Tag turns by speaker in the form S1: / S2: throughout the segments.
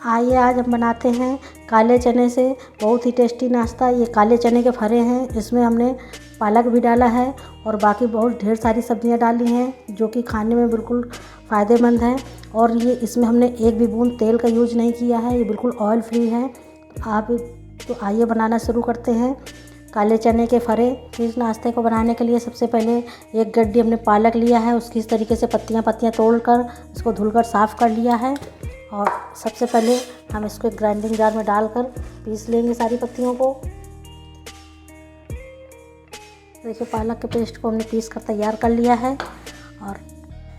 S1: आइए आज हम बनाते हैं काले चने से बहुत ही टेस्टी नाश्ता। ये काले चने के फरे हैं, इसमें हमने पालक भी डाला है और बाकी बहुत ढेर सारी सब्जियां डाली हैं जो कि खाने में बिल्कुल फ़ायदेमंद है। और ये इसमें हमने एक भी बूंद तेल का यूज नहीं किया है, ये बिल्कुल ऑयल फ्री है। तो आइए बनाना शुरू करते हैं काले चने के फरे। इस नाश्ते को बनाने के लिए सबसे पहले एक गड्डी हमने पालक लिया है, उसकी इस तरीके से पत्तियां तोड़कर इसको धुलकर साफ़ कर लिया है। और सबसे पहले हम इसको एक ग्राइंडिंग जार में डालकर पीस लेंगे सारी पत्तियों को। देखिए पालक के पेस्ट को हमने पीस कर तैयार कर लिया है। और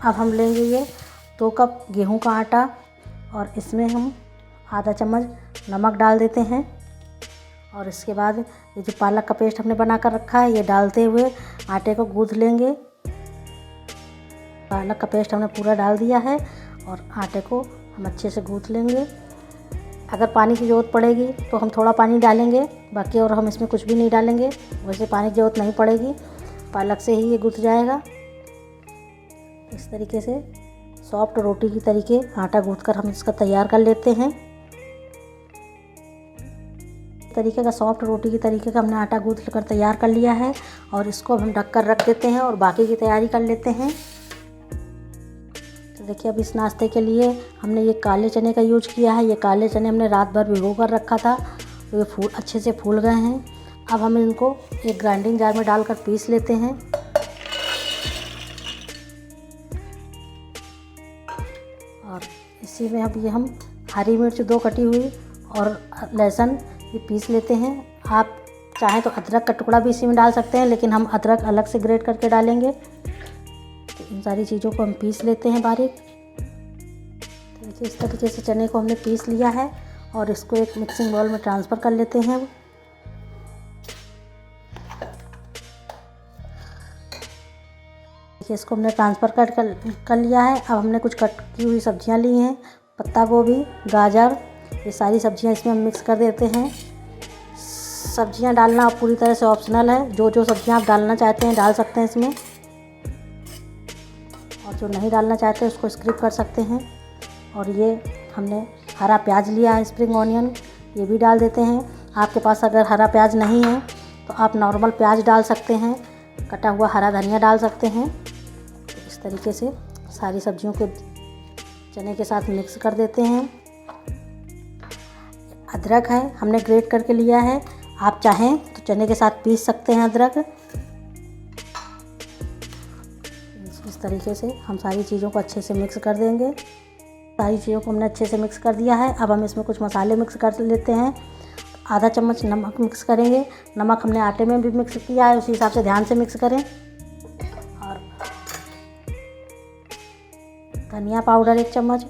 S1: अब हम लेंगे ये 2 कप गेहूं का आटा और इसमें हम आधा चम्मच नमक डाल देते हैं। और इसके बाद ये जो पालक का पेस्ट हमने बना कर रखा है ये डालते हुए आटे को गूंथ लेंगे। पालक का पेस्ट हमने पूरा डाल दिया है और आटे को हम अच्छे से गूंथ लेंगे। अगर पानी की ज़रूरत पड़ेगी तो हम थोड़ा पानी डालेंगे, बाकी और हम इसमें कुछ भी नहीं डालेंगे। वैसे पानी की ज़रूरत नहीं पड़ेगी, पालक से ही ये गूंथ जाएगा। इस तरीके से सॉफ्ट रोटी की तरीके आटा गूंथ कर हम इसका तैयार कर लेते हैं। तरीके का सॉफ्ट रोटी की तरीके का हमने आटा गूंथ कर तैयार कर लिया है और इसको हम ढक कर रख देते हैं और बाकी की तैयारी कर लेते हैं। तो देखिए अब इस नाश्ते के लिए हमने ये काले चने का यूज किया है। ये काले चने हमने रात भर भिगो कर रखा था, तो ये अच्छे से फूल गए हैं। अब हम इनको एक ग्राइंडिंग जार में डालकर पीस लेते हैं। और इसी में अब ये हम हरी मिर्च 2 कटी हुई और लहसुन ये पीस लेते हैं। आप चाहें तो अदरक का टुकड़ा भी इसी में डाल सकते हैं, लेकिन हम अदरक अलग से ग्रेट करके डालेंगे। तो इन सारी चीज़ों को हम पीस लेते हैं बारीक। तो देखिए इस तरीके से चने को हमने पीस लिया है और इसको एक मिक्सिंग बाउल में ट्रांसफ़र कर लेते हैं। देखिए इसको हमने ट्रांसफ़र कर लिया है। अब हमने कुछ कट की हुई सब्जियां ली हैं, पत्ता गोभी, गाजर, ये सारी सब्जियां इसमें हम मिक्स कर देते हैं। सब्जियां डालना पूरी तरह से ऑप्शनल है, जो सब्जियां आप डालना चाहते हैं डाल सकते हैं इसमें, और जो नहीं डालना चाहते हैं उसको स्किप कर सकते हैं। और ये हमने हरा प्याज लिया है, स्प्रिंग ऑनियन, ये भी डाल देते हैं। आपके पास अगर हरा प्याज नहीं है तो आप नॉर्मल प्याज डाल सकते हैं, कटा हुआ हरा धनिया डाल सकते हैं। तो इस तरीके से सारी सब्जियों को चने के साथ मिक्स कर देते हैं। अदरक है हमने ग्रेट करके लिया है, आप चाहें तो चने के साथ पीस सकते हैं अदरक। इस तरीके से हम सारी चीज़ों को अच्छे से मिक्स कर देंगे। सारी चीज़ों को हमने अच्छे से मिक्स कर दिया है। अब हम इसमें कुछ मसाले मिक्स कर लेते हैं। आधा चम्मच नमक मिक्स करेंगे। नमक हमने आटे में भी मिक्स किया है, उसी हिसाब से ध्यान से मिक्स करें। और धनिया पाउडर 1 चम्मच,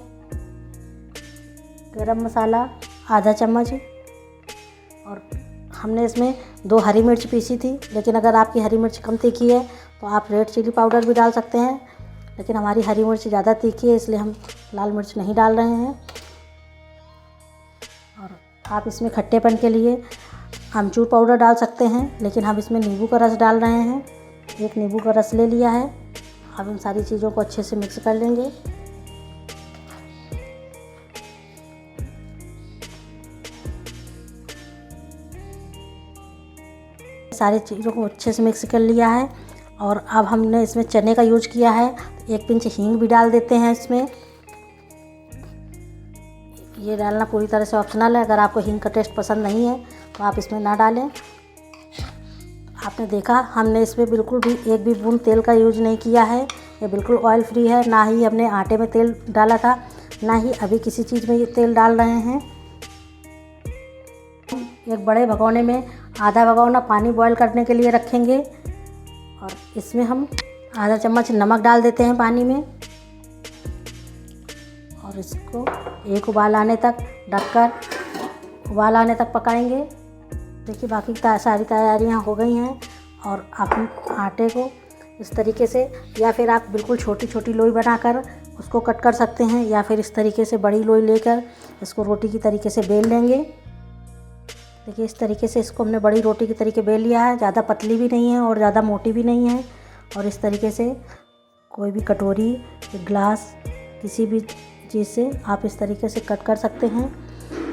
S1: गरम मसाला आधा चम्मच, और हमने इसमें 2 हरी मिर्च पीसी थी, लेकिन अगर आपकी हरी मिर्च कम तीखी है तो आप रेड चिली पाउडर भी डाल सकते हैं, लेकिन हमारी हरी मिर्च ज़्यादा तीखी है इसलिए हम लाल मिर्च नहीं डाल रहे हैं। और आप इसमें खट्टेपन के लिए आमचूर पाउडर डाल सकते हैं, लेकिन हम इसमें नींबू का रस डाल रहे हैं। 1 नींबू का रस ले लिया है। अब इन सारी चीज़ों को अच्छे से मिक्स कर लेंगे। सारी चीज़ों को अच्छे से मिक्स कर लिया है। और अब हमने इसमें चने का यूज किया है, 1 पिंच हींग भी डाल देते हैं इसमें। ये डालना पूरी तरह से ऑप्शनल है, अगर आपको हींग का टेस्ट पसंद नहीं है तो आप इसमें ना डालें। आपने देखा हमने इसमें बिल्कुल भी एक भी बूंद तेल का यूज नहीं किया है, ये बिल्कुल ऑयल फ्री है। ना ही हमने आटे में तेल डाला था, ना ही अभी किसी चीज़ में ये तेल डाल रहे हैं। एक बड़े भगोने में आधा भगोना पानी बॉईल करने के लिए रखेंगे और इसमें हम आधा चम्मच नमक डाल देते हैं पानी में और इसको एक उबाल आने तक ढककर उबाल आने तक पकाएंगे। देखिए बाकी सारी तैयारियां हो गई हैं। और आप आटे को इस तरीके से, या फिर आप बिल्कुल छोटी छोटी लोई बनाकर उसको कट कर सकते हैं, या फिर इस तरीके से बड़ी लोई लेकर इसको रोटी की तरीके से बेल लेंगे। देखिए इस तरीके से इसको हमने बड़ी रोटी की तरीके बेल लिया है, ज़्यादा पतली भी नहीं है और ज़्यादा मोटी भी नहीं है। और इस तरीके से कोई भी कटोरी, ग्लास, किसी भी चीज़ से आप इस तरीके से कट कर सकते हैं।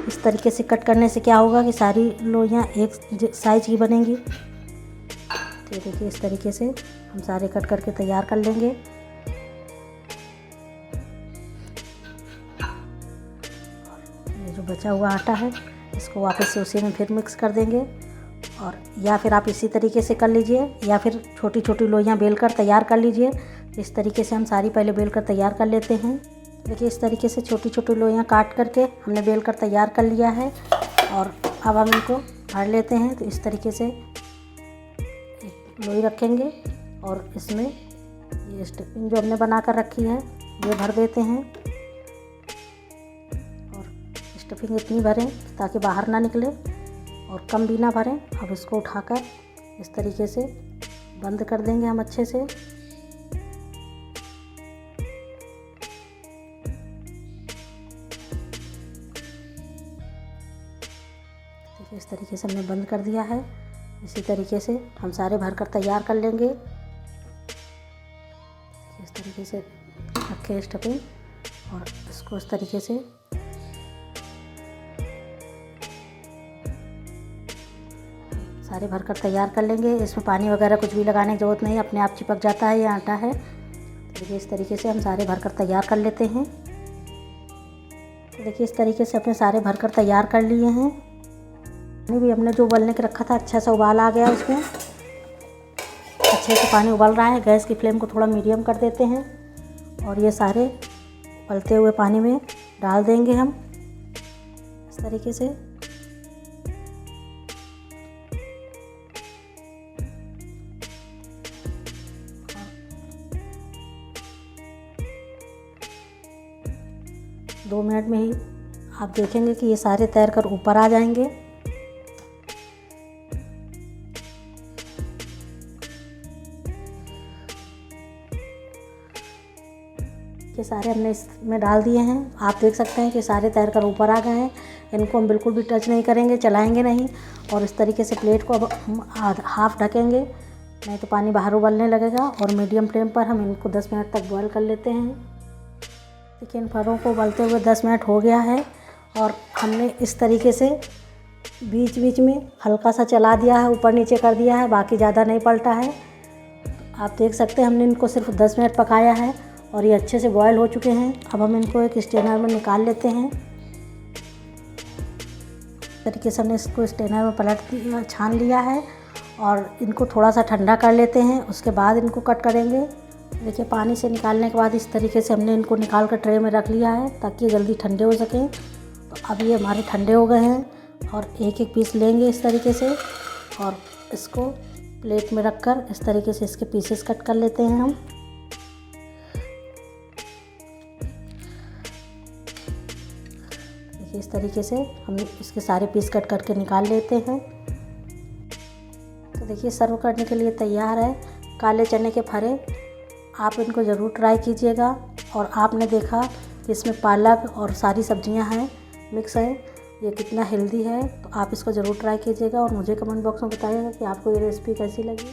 S1: इस तरीके से कट करने से क्या होगा कि सारी लोइयाँ एक साइज की बनेंगी। तो ये देखिए इस तरीके से हम सारे कट करके तैयार कर लेंगे। ये जो बचा हुआ आटा है इसको वापस से उसी में फिर मिक्स कर देंगे, और या फिर आप इसी तरीके से कर लीजिए या फिर छोटी छोटी लोइयाँ बेलकर तैयार कर लीजिए। इस तरीके से हम सारी पहले बेलकर तैयार कर लेते हैं। देखिए इस तरीके से छोटी छोटी लोइयाँ काट करके हमने बेलकर तैयार कर लिया है, और अब हम इनको भर लेते हैं। तो इस तरीके से एक लोई रखेंगे और इसमें ये स्टफिंग जो हमने बना कर रखी है ये भर देते हैं, और स्टफिंग इतनी भरें ताकि बाहर ना निकले और कम भी ना भरें। अब इसको उठाकर इस तरीके से बंद कर देंगे हम अच्छे से। देखिए इस तरीके से हमने बंद कर दिया है। इसी तरीके से हम सारे भरकर तैयार कर लेंगे। इस तरीके से रखें स्टफिंग और इसको इस तरीके से सारे भरकर तैयार कर लेंगे। इसमें पानी वगैरह कुछ भी लगाने की ज़रूरत नहीं, अपने आप चिपक जाता है, ये आटा है। तो देखिए इस तरीके से हम सारे भरकर तैयार कर लेते हैं। तो देखिए इस तरीके से अपने सारे भरकर तैयार कर लिए हैं। पानी भी हमने जो उबलने के रखा था अच्छा सा उबाल आ गया, उसमें अच्छे से पानी उबल रहा है। गैस की फ्लेम को थोड़ा मीडियम कर देते हैं और ये सारे उबलते हुए पानी में डाल देंगे हम इस तरीके से। दो मिनट में ही आप देखेंगे कि ये सारे तैर कर ऊपर आ जाएंगे। ये सारे हमने इसमें डाल दिए हैं। आप देख सकते हैं कि सारे तैर कर ऊपर आ गए हैं। इनको हम बिल्कुल भी टच नहीं करेंगे, चलाएंगे नहीं, और इस तरीके से प्लेट को अब हम हाफ ढकेंगे, नहीं तो पानी बाहर उबलने लगेगा। और मीडियम फ्लेम पर हम इनको 10 मिनट तक बॉईल कर लेते हैं। देखिए इन फलों को उबलते हुए 10 मिनट हो गया है, और हमने इस तरीके से बीच बीच में हल्का सा चला दिया है, ऊपर नीचे कर दिया है, बाकी ज़्यादा नहीं पलटा है। आप देख सकते हैं हमने इनको सिर्फ 10 मिनट पकाया है और ये अच्छे से बॉयल हो चुके हैं। अब हम इनको एक स्ट्रेनर में निकाल लेते हैं। इस तरीके से हमने इसको स्ट्रेनर में पलट दिया, छान लिया है, और इनको थोड़ा सा ठंडा कर लेते हैं, उसके बाद इनको कट करेंगे। देखिए पानी से निकालने के बाद इस तरीके से हमने इनको निकाल कर ट्रे में रख लिया है ताकि ये जल्दी ठंडे हो सकें। तो अब ये हमारे ठंडे हो गए हैं, और एक एक पीस लेंगे इस तरीके से, और इसको प्लेट में रखकर इस तरीके से इसके पीसेस कट कर लेते हैं हम। देखिए इस तरीके से हम इसके सारे पीस कट करके निकाल लेते हैं। तो देखिए सर्व करने के लिए तैयार है काले चने के फरे। आप इनको ज़रूर ट्राई कीजिएगा। और आपने देखा कि इसमें पालक और सारी सब्जियां हैं, मिक्स है, ये कितना हेल्दी है। तो आप इसको ज़रूर ट्राई कीजिएगा और मुझे कमेंट बॉक्स में बताइएगा कि आपको ये रेसिपी कैसी लगी।